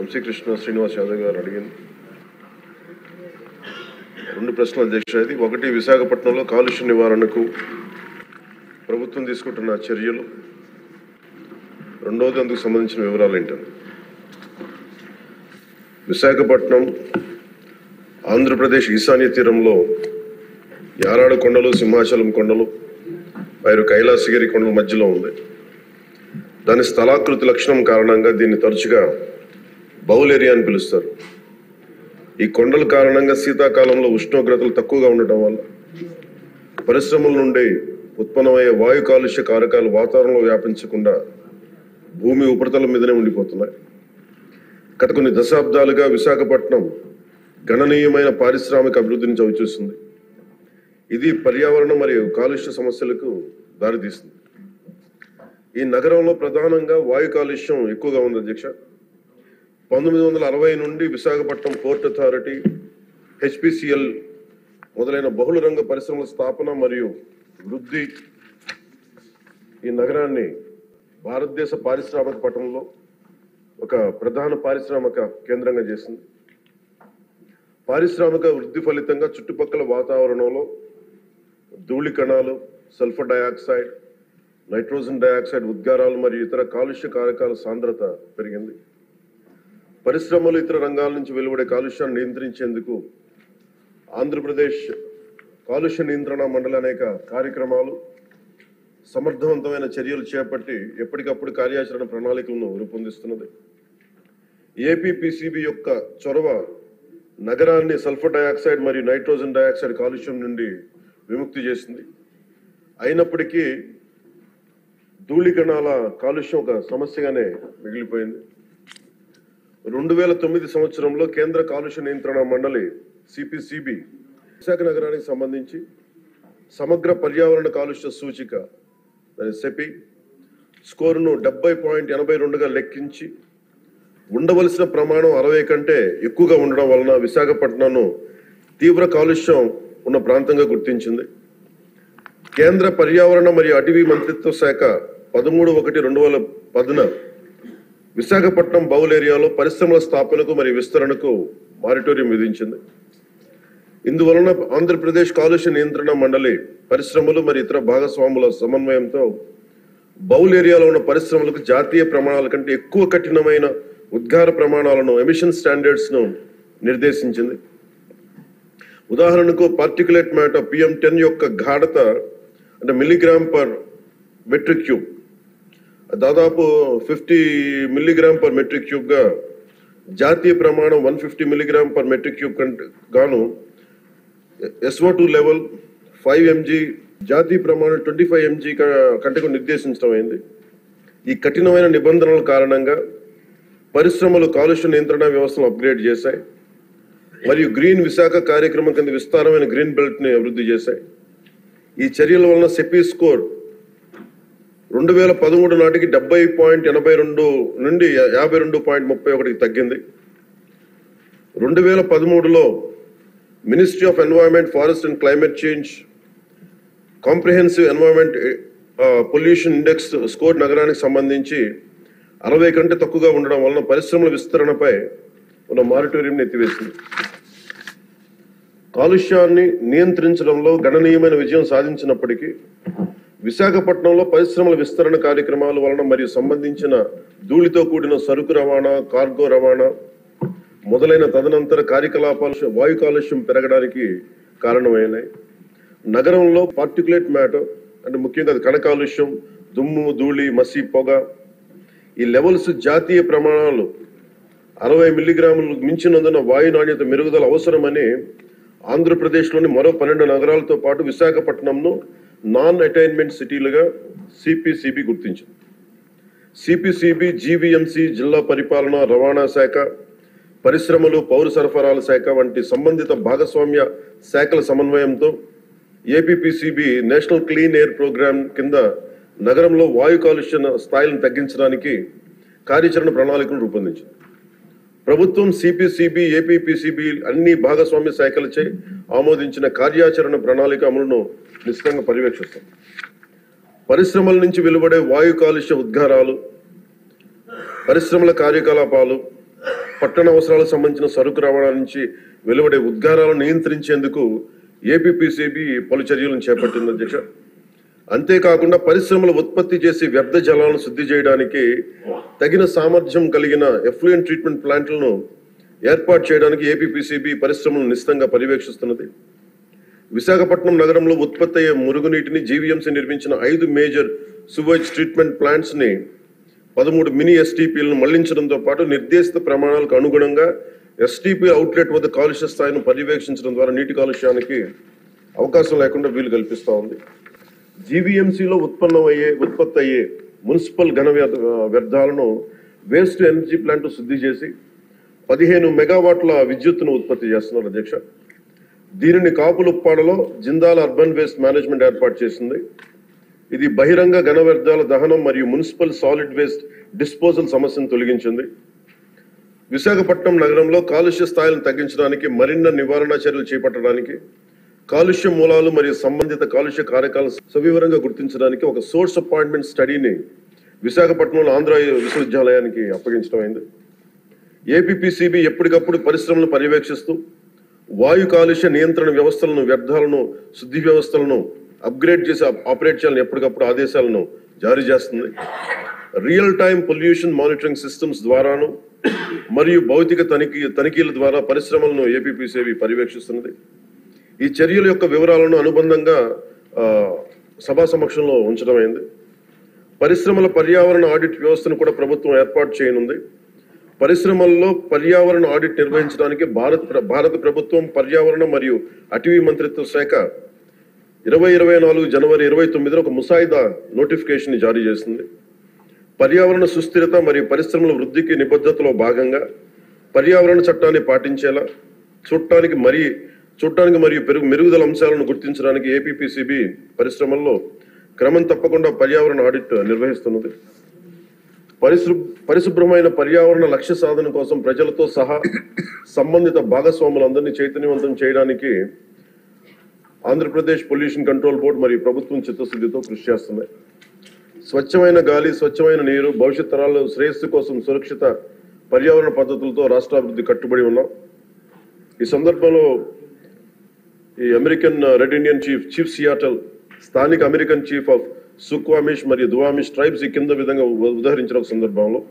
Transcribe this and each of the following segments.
వంశీకృష్ణ శ్రీనివాస్ యాదవ్ గారు అడిగింది. 2 ప్రశ్నలు అధ్యక్ష. ఇది ఒకటి, విశాఖపట్నంలో కాలుష్య నివారణకు ప్రభుత్వం తీసుకుంటున్న చర్యలు, రెండవది అందుకు సంబంధించిన వివరాలు ఏంటంటే, విశాఖపట్నం ఆంధ్రప్రదేశ్ ఈశాన్య తీరంలో యారాడు కొండలు, సింహాచలం కొండలు, మరియు కైలాసగిరి కొండల మధ్యలో ఉంది. దాని స్థలాకృతి లక్షణం కారణంగా దీన్ని తరచుగా బౌల్ ఏరియా అని పిలుస్తారు. ఈ కొండల కారణంగా శీతాకాలంలో ఉష్ణోగ్రతలు తక్కువగా ఉండటం వల్ల పరిశ్రమల నుండి ఉత్పన్నమయ్యే వాయు కాలుష్య కారకాలు వాతావరణంలో వ్యాపించకుండా భూమి ఉపరితలం మీదనే ఉండిపోతున్నాయి. గత కొన్ని దశాబ్దాలుగా విశాఖపట్నం గణనీయమైన పారిశ్రామిక అభివృద్ధిని చవిచూస్తుంది. ఇది పర్యావరణం మరియు కాలుష్య సమస్యలకు దారితీస్తుంది. ఈ నగరంలో ప్రధానంగా వాయు కాలుష్యం ఎక్కువగా ఉంది అధ్యక్ష. 1960 నుండి విశాఖపట్నం పోర్ట్ అథారిటీ, HPCL మొదలైన బహుళ రంగ పరిశ్రమల స్థాపన మరియు వృద్ధి ఈ నగరాన్ని భారతదేశ పారిశ్రామిక పట్టణంలో ఒక ప్రధాన పారిశ్రామిక కేంద్రంగా చేసింది. పారిశ్రామిక వృద్ధి ఫలితంగా చుట్టుపక్కల వాతావరణంలో ధూళి కణాలు, సల్ఫర్ డయాక్సైడ్, నైట్రోజన్ డయాక్సైడ్ ఉద్గారాలు మరియు ఇతర కాలుష్య కారకాల సాంద్రత పెరిగింది. పరిశ్రమలు, ఇతర రంగాల నుంచి వెలువడే కాలుష్యాన్ని నియంత్రించేందుకు ఆంధ్రప్రదేశ్ కాలుష్య నియంత్రణ మండలి అనేక కార్యక్రమాలు, సమర్థవంతమైన చర్యలు చేపట్టి ఎప్పటికప్పుడు కార్యాచరణ ప్రణాళికలను రూపొందిస్తున్నది. ఏపీపీసీబీ యొక్క చొరవ నగరాన్ని సల్ఫర్ డయాక్సైడ్ మరియు నైట్రోజన్ డయాక్సైడ్ కాలుష్యం నుండి విముక్తి చేసింది. అయినప్పటికీ ధూళి కణాల కాలుష్యం ఒక సమస్యగానే మిగిలిపోయింది. 2009 సంవత్సరంలో కేంద్ర కాలుష్య నియంత్రణ మండలి CPCB విశాఖ నగరానికి సంబంధించి సమగ్ర పర్యావరణ కాలుష్య సూచిక సెపి స్కోరును 70.82గా లెక్కించి ఉండవలసిన ప్రమాణం 60 కంటే ఎక్కువగా ఉండడం వలన విశాఖపట్నంను తీవ్ర కాలుష్యం ఉన్న ప్రాంతంగా గుర్తించింది. కేంద్ర పర్యావరణ మరియు అటవీ మంత్రిత్వ శాఖ 13/1/2010 విశాఖపట్నం బౌల్ ఏరియాలో పరిశ్రమల స్థాపనకు మరియు విస్తరణకు మారిటోరియం విధించింది. ఇందువలన ఆంధ్రప్రదేశ్ కాలుష్య నియంత్రణ మండలి పరిశ్రమలు మరియు ఇతర భాగస్వాముల సమన్వయంతో బౌల్ ఏరియాలో ఉన్న పరిశ్రమలకు జాతీయ ప్రమాణాల కంటే ఎక్కువ కఠినమైన ఉద్గార ప్రమాణాలను, ఎమిషన్ స్టాండర్డ్స్ ను నిర్దేశించింది. ఉదాహరణకు పార్టికులేట్ మ్యాటర్ PM10 యొక్క గాఢత అంటే మిల్లీగ్రామ్ పర్ మెట్రిక్ క్యూబ్ దాదాపు 50 మిల్లీగ్రామ్ పర్ మెట్రిక్ క్యూబ్ గా జాతీయ ప్రమాణం 150 మిల్లీగ్రామ్ పర్ మెట్రిక్ క్యూబ్ కంటే గాను SO2 లెవెల్ 5 mg, జాతీయ ప్రమాణం 25 mg కంటే నిర్దేశించడం అయింది. ఈ కఠినమైన నిబంధనల కారణంగా పరిశ్రమలు కాలుష్య నియంత్రణ వ్యవస్థను అప్గ్రేడ్ చేశాయి మరియు గ్రీన్ విశాఖ కార్యక్రమం కింద విస్తారమైన గ్రీన్ బెల్ట్ ని అభివృద్ధి చేశాయి. ఈ చర్యల వలన సెపి స్కోర్ 2013 నాటికి 70.82 నుండి 52.31కి తగ్గింది. 2013లో ministry of environment, forest and climate change comprehensive environment pollution index score నగరానికి సంబంధించి 60 కంటే తక్కువగా ఉండడం వలన పరిశ్రమల విస్తరణపై ఉన్న మారిటోరియం ఎత్తివేసింది. కాలుష్యాన్ని నియంత్రించడంలో గణనీయమైన విజయం సాధించినప్పటికీ విశాఖపట్నంలో పరిశ్రమల విస్తరణ కార్యక్రమాల వలన మరియు సంబంధించిన ధూళితో కూడిన సరుకు రవాణా, కార్గో రవాణా మొదలైన తదనంతర కార్యకలాపాలు వాయు కాలుష్యం పెరగడానికి కారణమైనాయి. నగరంలో పార్టికులేట్ మ్యాటర్ అంటే ముఖ్యంగా కణ కాలుష్యం, దుమ్ము, ధూళి, మసి, పొగ ఈ లెవెల్స్ జాతీయ ప్రమాణాలు 60 మిల్లీగ్రాములు మించినందున వాయు నాణ్యత మెరుగుదల అవసరమని ఆంధ్రప్రదేశ్లోని మరో 12 నగరాలతో పాటు విశాఖపట్నంను నాన్ అటైన్మెంట్ సిటీలుగా CPCB గుర్తించింది. CPCB GVMC, జిల్లా పరిపాలన, రవాణా శాఖ, పరిశ్రమలు, పౌర సరఫరాల శాఖ వంటి సంబంధిత భాగస్వామ్య శాఖల సమన్వయంతో APPCB national clean air programme కింద నగరంలో వాయు కాలుష్య స్థాయిలను తగ్గించడానికి కార్యాచరణ ప్రణాళికను రూపొందించింది. ప్రభుత్వం CPCB, APPCB అన్ని భాగస్వామ్య శాఖలచే ఆమోదించిన కార్యాచరణ ప్రణాళిక అమలును నిశ్చితంగా పర్యవేక్షిస్తాం. పరిశ్రమల నుంచి వెలువడే వాయు కాలుష్య ఉద్గారాలు, పరిశ్రమల కార్యకలాపాలు, పట్టణ అవసరాలకు సంబంధించిన సరుకు రవాణా నుంచి వెలువడే ఉద్గారాలను నియంత్రించేందుకు ఏపీపీసీబీ పలు చర్యలను చేపట్టింది అధ్యక్ష. అంతేకాకుండా పరిశ్రమలు ఉత్పత్తి చేసి వ్యర్థ జలాలను శుద్ధి చేయడానికి తగిన సామర్థ్యం కలిగిన ఎఫ్లూయెంట్ ట్రీట్మెంట్ ప్లాంట్లను ఏర్పాటు చేయడానికి ఏపీపీసీబీ పరిశ్రమలను నిశితంగా పర్యవేక్షిస్తున్నది. విశాఖపట్నం నగరంలో ఉత్పత్తి అయ్యే మురుగునీటిని జీవీఎంసీ నిర్మించిన 5 మేజర్ సువేజ్ ట్రీట్మెంట్ ప్లాంట్స్ ని 13 మినీ ఎస్టీపీలను మళ్లించడంతో పాటు నిర్దేశిత ప్రమాణాలకు అనుగుణంగా ఎస్టీపీ అవుట్లెట్ వద్ద కాలుష్య స్థాయిని పర్యవేక్షించడం ద్వారా నీటి కాలుష్యానికి అవకాశం లేకుండా వీలు కల్పిస్తూ ఉంది. జీవీఎంసీలో ఉత్పత్తి అయ్యే మున్సిపల్ ఘన వ్యర్థాలను వేస్ట్ ఎనర్జీ ప్లాంట్ శుద్ధి చేసి 15 మెగావాట్ల విద్యుత్తును ఉత్పత్తి చేస్తున్నారు అధ్యక్ష. దీనిని కాపులుప్పాడలో జిందాల్ అర్బన్ వేస్ట్ మేనేజ్మెంట్ ఏర్పాటు చేసింది. ఇది బహిరంగ ఘన వ్యర్థాల దహనం మరియు మున్సిపల్ సాలిడ్ వేస్ట్ డిస్పోజల్ సమస్యను తొలగించింది. విశాఖపట్నం నగరంలో కాలుష్య స్థాయిలను తగ్గించడానికి మరిన్ని నివారణ చర్యలు చేపట్టడానికి కాలుష్య మూలాలు మరియు సంబంధిత కాలుష్య కారకాలను సవివరంగా గుర్తించడానికి ఒక సోర్స్ అపాయింట్మెంట్ స్టడీని విశాఖపట్నంలో ఆంధ్ర విశ్వవిద్యాలయానికి అప్పగించడం అయింది. ఏపీపీసీబీ ఎప్పటికప్పుడు పరిశ్రమలను పర్యవేక్షిస్తూ వాయు కాలుష్య నియంత్రణ వ్యవస్థలను, వ్యర్థాలను శుద్ధి వ్యవస్థలను అప్గ్రేడ్ చేసి ఆపరేట్ చేయాలని ఎప్పటికప్పుడు ఆదేశాలను జారీ చేస్తుంది. Real time pollution monitoring systems ద్వారాను మరియు భౌతిక తనిఖీల ద్వారా పరిశ్రమలను ఏపీపీసీబీ పర్యవేక్షిస్తున్నది. ఈ చర్యల యొక్క వివరాలను అనుబంధంగా సభా సమక్షంలో ఉంచడమైంది. పరిశ్రమల పర్యావరణ ఆడిట్ వ్యవస్థను కూడా ప్రభుత్వం ఏర్పాటు చేయనుంది. పరిశ్రమల్లో పర్యావరణ ఆడిట్ నిర్వహించడానికి భారత ప్రభుత్వం పర్యావరణ మరియు అటవీ మంత్రిత్వ శాఖ 2024 జనవరి 29న ఒక ముసాయిదా నోటిఫికేషన్ జారీ చేసింది. పర్యావరణ సుస్థిరత మరియు పరిశ్రమల వృద్ధికి నిబద్ధతలో భాగంగా పర్యావరణ చట్టాన్ని పాటించేలా చూడటానికి మరియు మెరుగుదల అంశాలను గుర్తించడానికి ఏపీపీసీబీ పరిశ్రమల్లో క్రమం తప్పకుండా పర్యావరణ ఆడిట్ నిర్వహిస్తున్నది. పరిశుభ్రమైన పర్యావరణ లక్ష్య సాధన కోసం ప్రజలతో సహా సంబంధిత భాగస్వాములందరినీ చైతన్యవంతం చేయడానికి ఆంధ్రప్రదేశ్ పొల్యూషన్ కంట్రోల్ బోర్డు మరియు ప్రభుత్వం చిత్తశుద్ధితో కృషి చేస్తున్నాయి. స్వచ్ఛమైన గాలి, స్వచ్ఛమైన నీరు, భవిష్యత్ తరాల శ్రేయస్సు కోసం సురక్షిత పర్యావరణ పద్ధతులతో రాష్ట్రాభివృద్ధి కట్టుబడి ఉన్నాం. ఈ సందర్భంలో ఈ American red Indian chief Seattle, స్థానిక అమెరికన్ చీఫ్ ఆఫ్ సుక్వామిష్ మరియు దువామిష్ ట్రైబ్స్ ఈ కింద విధంగా ఉదాహరించిన ఒక సందర్భంలో,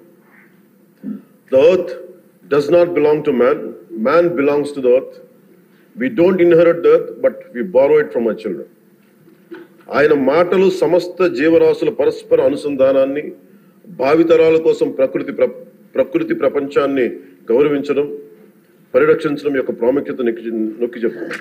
The earth does not belong to man, man belongs to the earth. We don't inherit the earth, but we borrow it from our children. ఆయన మాటలు సమస్త జీవరాశుల పరస్పర అనుసంధానాన్ని, భావితరాల కోసం ప్రకృతి ప్రపంచాన్ని గౌరవించడం, పరిరక్షించడం యొక్క ప్రాముఖ్యత నొక్కి చెప్తున్నారు.